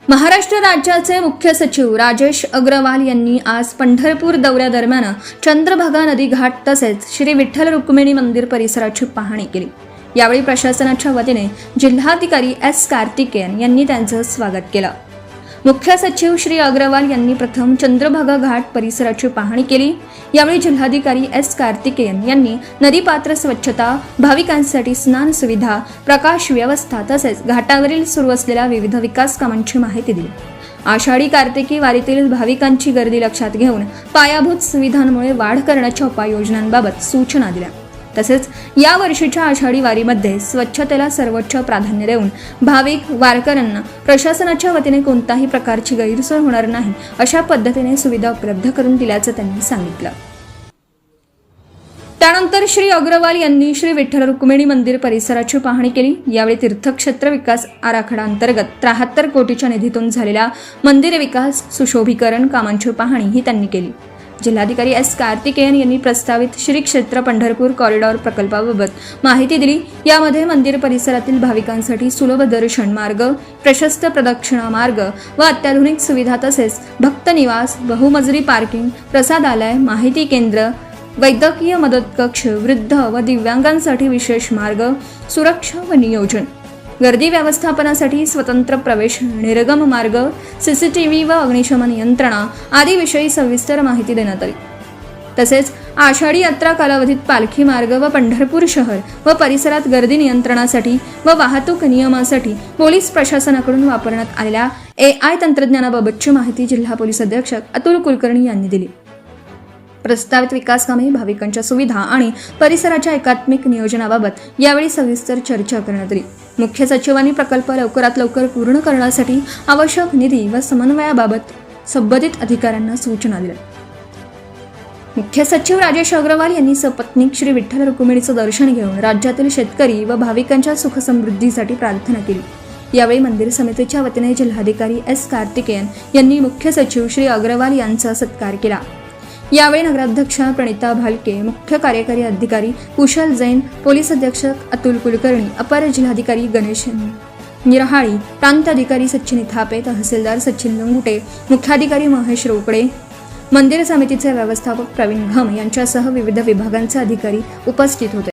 महाराष्ट्र राज्याचे मुख्य सचिव राजेश अग्रवाल यांनी आज पंढरपूर दौऱ्यादरम्यान चंद्रभागा नदी घाट तसेच श्री विठ्ठल रुक्मिणी मंदिर परिसराची पाहणी केली। यावेळी प्रशासनाच्या वतीने जिल्हाधिकारी एस कार्तिकेयन यांनी त्यांचं स्वागत केलं। मुख्य सचिव श्री अग्रवाल यांनी प्रथम चंद्रभागा घाट परिसराची पाहणी केली। यावेळी जिल्हाधिकारी एस कार्तिकेयन यांनी नदीपात्र स्वच्छता, भाविकांसाठी स्नान सुविधा, प्रकाश व्यवस्था तसेच घाटावरील सुरू असलेल्या विविध विकास कामांची माहिती दिली। आषाढी कार्तिकी वारीतील भाविकांची गर्दी लक्षात घेऊन पायाभूत सुविधांमुळे वाढ करण्याच्या उपाययोजनांबाबत सूचना दिल्या। तसेच या वर्षीच्या आषाढी वारीमध्ये स्वच्छतेला सर्वोच्च प्राधान्य देऊन भाविक वारकऱ्यांना प्रशासनाच्या वतीने कोणत्याही प्रकारची गैरसोय होणार नाही अशा पद्धतीने सुविधा उपलब्ध करून दिल्याचं त्यांनी सांगितलं। त्यानंतर श्री अग्रवाल यांनी श्री विठ्ठल रुक्मिणी मंदिर परिसराची पाहणी केली। यावेळी तीर्थक्षेत्र विकास आराखडा अंतर्गत 73 कोटीच्या निधीतून झालेल्या मंदिर विकास सुशोभीकरण कामांची पाहणी ही त्यांनी केली। जिल्हाधिकारी एस कार्तिकेयन यांनी प्रस्तावित श्री क्षेत्र पंढरपूर कॉरिडॉर प्रकल्पाबाबत माहिती दिली। यामध्ये मंदिर परिसरातील भाविकांसाठी सुलभ दर्शन मार्ग, प्रशस्त प्रदक्षिणा मार्ग व अत्याधुनिक सुविधा तसेच भक्त निवास, बहुमजली पार्किंग, प्रसादालय, माहिती केंद्र, वैद्यकीय मदत कक्ष, वृद्ध व दिव्यांगांसाठी विशेष मार्ग, सुरक्षा व नियोजन, गर्दी व्यवस्थापनासाठी स्वतंत्र प्रवेश निर्गम मार्ग, सीसीटीव्ही व अग्निशमन यंत्रणा आदी विषयी सविस्तर माहिती देण्यात आली। तसेच आषाढी यात्रा कालावधीत पालखी मार्ग व पंढरपूर शहर व परिसरात गर्दी नियंत्रणासाठी व वाहतूक नियमासाठी पोलीस प्रशासनाकडून वापरण्यात आलेल्या AI तंत्रज्ञानाबाबतची माहिती जिल्हा पोलीस अधीक्षक अतुल कुलकर्णी यांनी दिली। प्रस्तावित विकास कामे, भाविकांच्या सुविधा आणि परिसराच्या एकात्मिक नियोजनाबाबत यावेळी सविस्तर चर्चा करण्यात आली। मुख्य सचिवांनी प्रकल्प लवकरात लवकर पूर्ण करण्यासाठी आवश्यक निधी व समन्वयाबाबत संबंधित अधिकाऱ्यांना सूचना दिल्या। मुख्य सचिव राजेश अग्रवाल यांनी सपत्नीक श्री विठ्ठल रुक्मिणीचं दर्शन घेऊन राज्यातील शेतकरी व भाविकांच्या सुखसमृद्धीसाठी प्रार्थना केली। यावेळी मंदिर समितीच्या वतीने जिल्हाधिकारी एस कार्तिकेयन यांनी मुख्य सचिव श्री अग्रवाल यांचा सत्कार केला। यावेळी नगराध्यक्षा प्रणिता भालके, मुख्य कार्यकारी अधिकारी कुशल जैन, पोलीस अधीक्षक अतुल कुलकर्णी, अपर जिल्हाधिकारी गणेश निरहाळी, प्रांत अधिकारी सचिन थापे, तहसीलदार सचिन लंगुटे, मुख्याधिकारी महेश रोकडे, मंदिर समितीचे व्यवस्थापक प्रवीण घम यांच्यासह विविध विभागांचे अधिकारी उपस्थित होते।